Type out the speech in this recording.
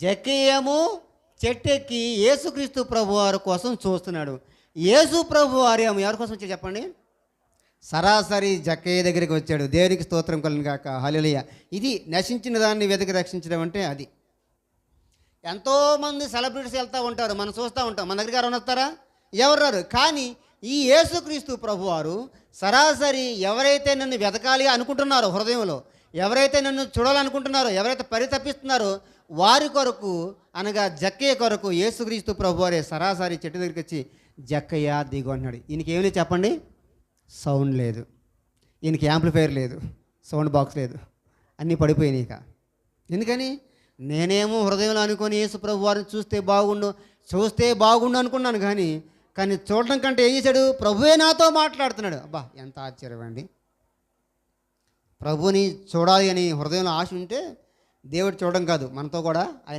జక్కయ్యేమో చెట్టెక్కి యేసుక్రీస్తు ప్రభువారి కోసం చూస్తున్నాడు. యేసు ప్రభువారు ఏమో ఎవరి కోసం వచ్చాడు చెప్పండి? సరాసరి జక్కయ్య దగ్గరికి వచ్చాడు. దేవునికి స్తోత్రం కలుగును గాక, హల్లెలూయా. ఇది నశించిన దాన్ని వెతికి రక్షించడం అంటే అది. ఎంతోమంది సెలబ్రిటీస్ వెళ్తూ ఉంటారు, మనం చూస్తూ ఉంటాం. మన దగ్గరికి ఎవరు వస్తారా? ఎవరు రారు. కానీ ఈ యేసుక్రీస్తు ప్రభువారు సరాసరి ఎవరైతే నన్ను వెతకాలి అనుకుంటున్నారో, హృదయంలో ఎవరైతే నన్ను చూడాలనుకుంటున్నారో, ఎవరైతే పరితపిస్తున్నారో వారి కొరకు అనగా జక్కయ్య కొరకు యేసుక్రీస్తు ప్రభువారే సరాసరి చెట్టు దగ్గరికి వచ్చి జక్కయ్య దిగు అన్నాడు. ఈయనకి ఏమీ చెప్పండి, సౌండ్ లేదు, ఈయనకి యాంప్లిఫైర్ లేదు, సౌండ్ బాక్స్ లేదు, అన్నీ పడిపోయినాయి. ఇక ఎందుకని? నేనేమో హృదయంలో అనుకొని యేసు ప్రభు వారిని చూస్తే బాగుండు అనుకున్నాను. కానీ చూడడం కంటే ఏం చేశాడు? ప్రభువే నాతో మాట్లాడుతున్నాడు. అబ్బా, ఎంత ఆశ్చర్యం అండి! ప్రభుని చూడాలి అని హృదయంలో ఆశ ఉంటే దేవుడు చూడడం కాదు, మనతో కూడా ఆయన